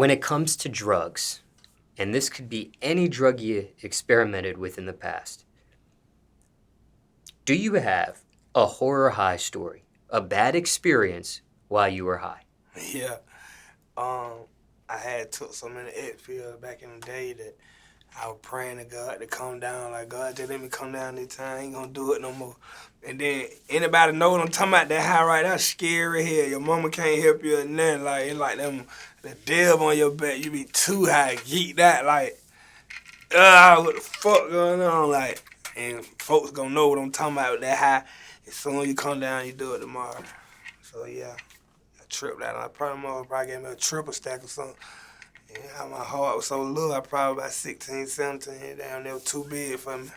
When it comes to drugs, and this could be any drug you experimented with in the past, do you have a horror high story, a bad experience while you were high? Yeah. Um, I had took so many Ecstasy back in the day that I was praying to God to come down. Like, God, just let me come down this time. I ain't gonna do it no more. And then anybody know what I'm talking about? That high right, that's scary here. Your mama can't help you or nothing. Like, it's like them, the devil on your back. You be too high, geeked out. Like, what the fuck going on? Like, and folks gonna know what I'm talking about with that high. As soon as you come down, you do it tomorrow. So, yeah. I tripped out. I probably gave me a triple stack or something. Yeah, my heart was so little, I probably about 16, 17. Damn, they were too big for me.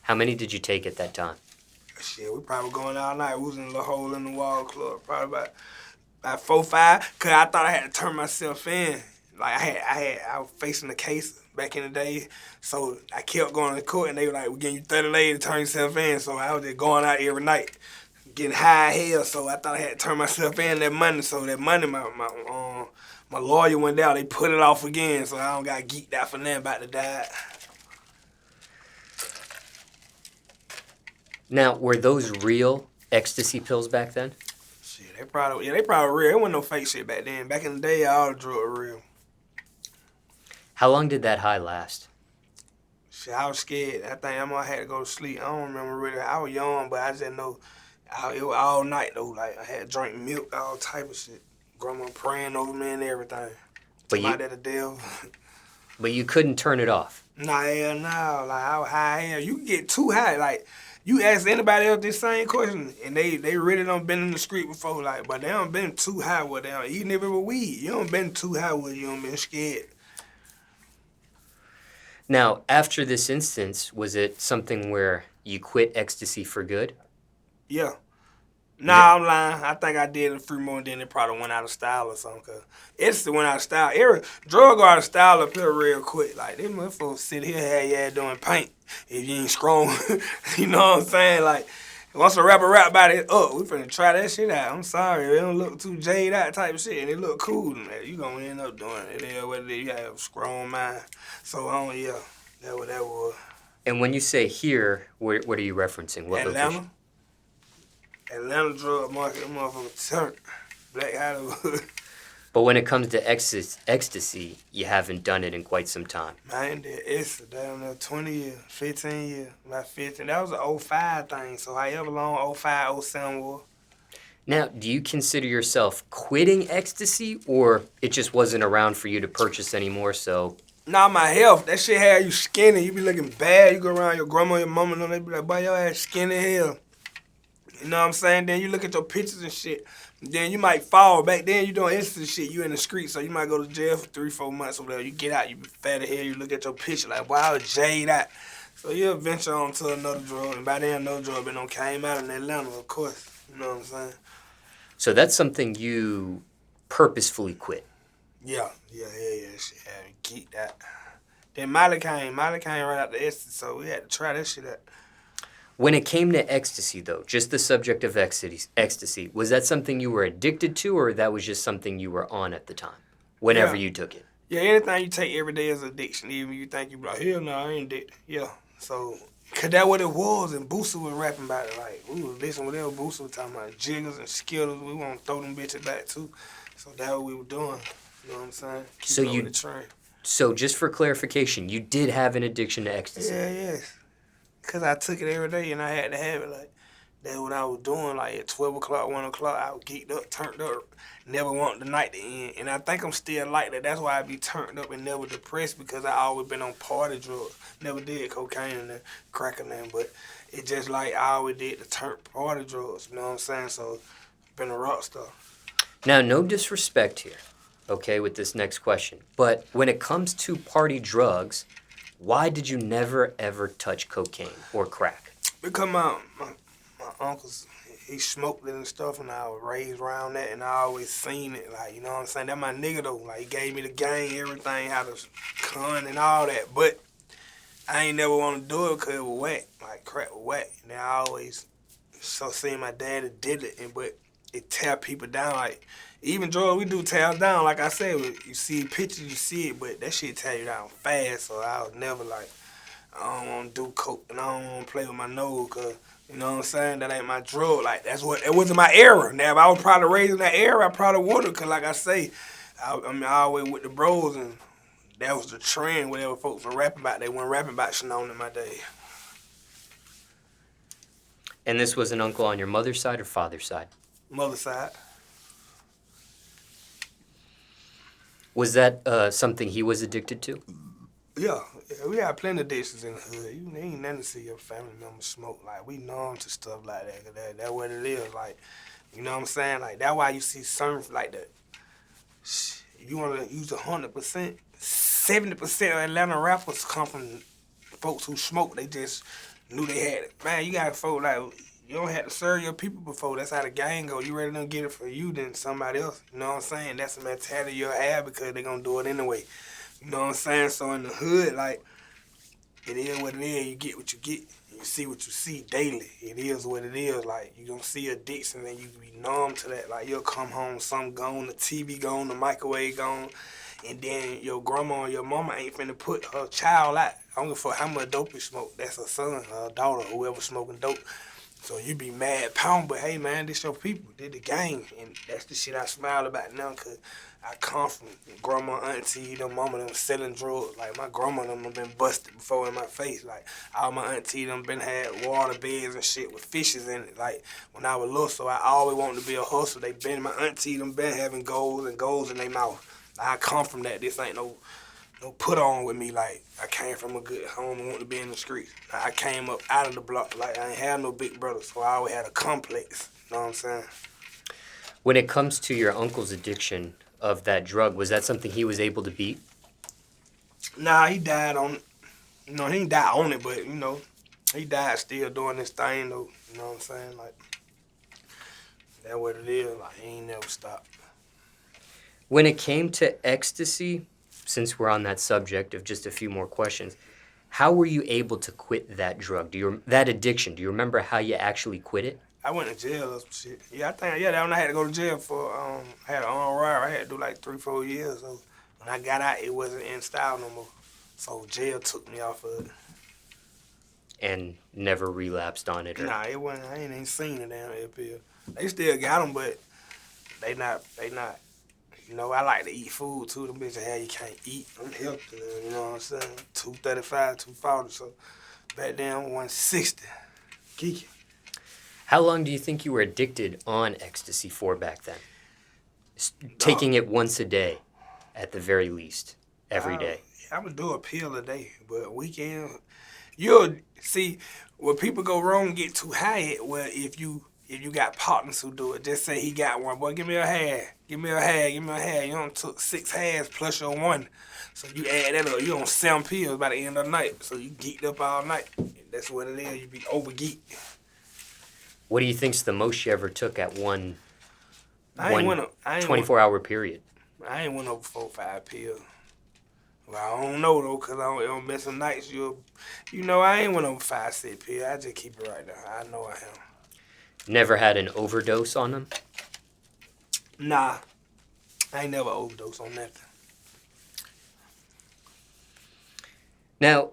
How many did you take at that time? Shit, we probably going all night. We was in a little hole in the wall club, probably about 4, 5. Cause I thought I had to turn myself in. Like I was facing the case back in the day, so I kept going to court, and they were like, "We're getting you 30 days to turn yourself in." So I was just going out every night, getting high as hell. So I thought I had to turn myself in that money. So that money, my lawyer went down. They put it off again, so I don't got geeked out for nothing about to die. Now, were those real ecstasy pills back then? Shit, they probably real. There wasn't no fake shit back then. Back in the day, all the drugs were real. How long did that high last? Shit, I was scared. I think I had to go to sleep. I don't remember really. I was young, but I just know it was all night though. Like I had to drink milk, all type of shit. Grandma praying over me and everything. But you, that the devil. but you couldn't turn it off. Nah, hell no. Like I was high hell. You can get too high. Like you ask anybody else this same question, and they really done been in the street before. Like, but they done been too high with them. Even if it was weed, you done been too high with it. You done been scared. Now, after this instance, was it something where you quit ecstasy for good? Yeah. Nah, I'm lying. I think I did a few more, and then it probably went out of style or something. Cause ecstasy went out of style. Every drug go out of style up here real quick. Like, them motherfuckers sit here, had your ass doing paint if you ain't strong. You know what I'm saying? Like, once a rapper rap about it, we finna try that shit out. I'm sorry, it don't look too jaded out type of shit, and it look cool. Man. You gonna end up doing it. It is what it is. You have a strong mind. So, yeah, that's what that was. And when you say here, what are you referencing? What Atlanta. location? Atlanta drug market, them motherfuckers turned. Black Hollywood. But when it comes to ecstasy, you haven't done it in quite some time. I ain't did Ecstasy down there 20 years, 15 years, about 15. That was an 05 thing, so however long 05, 07 was. Now, do you consider yourself quitting ecstasy, or it just wasn't around for you to purchase anymore, so... Nah, my health, that shit had you skinny. You be looking bad. You go around your grandma, your mama, and they be like, boy, your ass skinny hell. You know what I'm saying? Then you look at your pictures and shit. Then you might fall. Back then, you doing ecstasy shit. You in the street, so you might go to jail for 3, 4 months or whatever. You get out, you be fat as hell. You look at your picture like, wow, I was jade out. So you'll venture on to another drug. And by then, another drug been on came out in Atlanta, of course. You know what I'm saying? So that's something you purposefully quit? Yeah. Shit had me geeked out. Then Molly came right out the ecstasy, so we had to try that shit out. When it came to ecstasy, though, just the subject of ecstasy, was that something you were addicted to, or that was just something you were on at the time, whenever you took it? Yeah, anything you take every day is addiction. Even you think you be like, hell no, I ain't addicted. Yeah, so, because that's what it was, and Boosie was rapping about it. Like, we was listening whatever Boosie was talking about, jiggers and skittles. We want to throw them bitches back, too. So that's what we were doing. You know what I'm saying? Keep up with the train. So just for clarification, you did have an addiction to ecstasy? Yeah. Because I took it every day and I had to have it. Like, that's what I was doing. Like, at 12 o'clock, 1 o'clock, I was geeked up, turned up, never wanted the night to end. And I think I'm still like that. That's why I be turned up and never depressed, because I always been on party drugs. Never did cocaine and crack and nothing, but it just like I always did the turn party drugs. You know what I'm saying? So, been a rock star. Now, no disrespect here, okay, with this next question. But when it comes to party drugs, why did you never, ever touch cocaine or crack? Because my uncles, he smoked it and stuff, and I was raised around that, and I always seen it. Like, you know what I'm saying? That my nigga, though. Like, he gave me the game, everything, how to con and all that. But I ain't never want to do it because it was wet. Like, crack was wet. And I always seen my daddy did it, but it tear people down. Like, even drugs, we do tear us down. Like I said, you see pictures, you see it, but that shit tear you down fast. So I was never like, I don't want to do coke and I don't want to play with my nose, cause you know what I'm saying, that ain't my drug. Like, it wasn't my era. Now if I was probably raised in that era, I probably would've, cause like I say, I always with the bros, and that was the trend. Whatever folks were rapping about, they weren't rapping about Shannon in my day. And this was an uncle on your mother's side or father's side? Mother side. Was that something he was addicted to? Yeah, we had plenty of addictions in the hood. You ain't nothing to see your family members smoke. Like, we numb to stuff like that. 'Cause that's what it is. Like, you know what I'm saying? Like, that's why you see certain, like, that. If you want to use 100%, 70% of Atlanta rappers come from folks who smoke. They just knew they had it. Man, you got folks like, you don't have to serve your people before. That's how the gang go. You rather than get it for you than somebody else. You know what I'm saying? That's the mentality you'll have because they going to do it anyway. You know what I'm saying? So in the hood, like, it is what it is. You get what you get. You see what you see daily. It is what it is. Like, you don't see addiction and you be numb to that. Like, you'll come home, something gone, the TV gone, the microwave gone, and then your grandma or your mama ain't finna put her child out. I don't give a fuck how much dope you smoke. That's her son, her daughter, whoever smoking dope. So you be mad, pound, but hey, man, this your people, this the gang, and that's the shit I smile about now, cause I come from grandma, auntie, them mama, them selling drugs. Like, my grandma, them been busted before in my face. Like, all my auntie, them been had water beds and shit with fishes in it. Like, when I was little, so I always wanted to be a hustler. They been, my auntie, them been having goals in their mouth. Like, I come from that. This ain't no put on with me. Like, I came from a good home and wanted to be in the streets. I came up out of the block. Like, I ain't had no big brother, so I always had a complex. You know what I'm saying? When it comes to your uncle's addiction of that drug, was that something he was able to beat? Nah, he died on it. You know, he didn't die on it, but, you know, he died still doing this thing, though. You know what I'm saying? Like, that's what it is. Like, he ain't never stopped. When it came to ecstasy, since we're on that subject of just a few more questions, how were you able to quit that drug? That addiction? Do you remember how you actually quit it? I went to jail or some shit. Yeah, that one I had to go to jail for, I had an armed robbery. I had to do like 3-4 years. So when I got out, it wasn't in style no more. So jail took me off of it. And never relapsed on it? Or... Nah, it wasn't. I ain't even seen the damn pill. They still got them, but they not. You know, I like to eat food too. Them bitches, hey, you can't eat. I'm healthy, you know what I'm saying? 235, 240, so back then 160. Geeky. How long do you think you were addicted on ecstasy for back then? Taking it once a day, at the very least, every day. I would do a pill a day, but weekend, you'll see where people go wrong and get too high. Well, if you got partners who do it, just say he got one. Boy, give me a half. Give me a half. Give me a half. You done took 6 halves plus your one. So you add that up. You on 7 pills by the end of the night. So you geeked up all night. That's what it is. You be over geeked. What do you think's the most you ever took at one 24-hour period? I ain't went over 4 or 5 pills. Well, I don't know, though, because I don't miss some nights. You know, I ain't went over 5, 6 pills. I just keep it right now. I know I am. Never had an overdose on them? Nah. I ain't never overdosed on nothing. Now,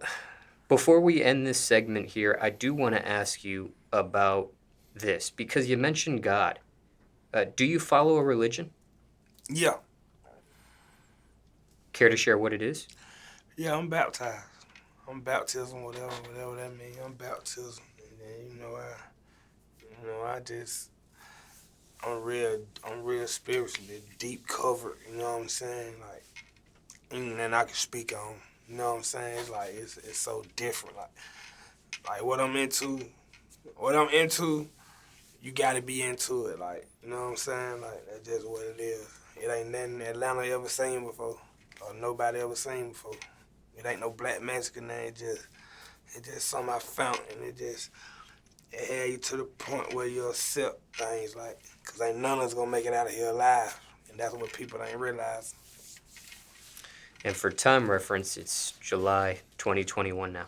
before we end this segment here, I do want to ask you about this, because you mentioned God. Do you follow a religion? Yeah. Care to share what it is? Yeah, I'm baptized. I'm baptism, whatever that means. I'm baptism. And then, I'm real spiritually deep covered, you know what I'm saying? Like, anything I can speak on, you know what I'm saying? It's like, it's so different. Like what I'm into, you gotta be into it, like, you know what I'm saying? Like, that's just what it is. It ain't nothing Atlanta ever seen before, or nobody ever seen before. It ain't no black magic in there. It just something I found, and it had you to the point where you accept things, like, cause ain't none of us gonna make it out of here alive, and that's what people ain't realizing. And for time reference, it's July 2021 now.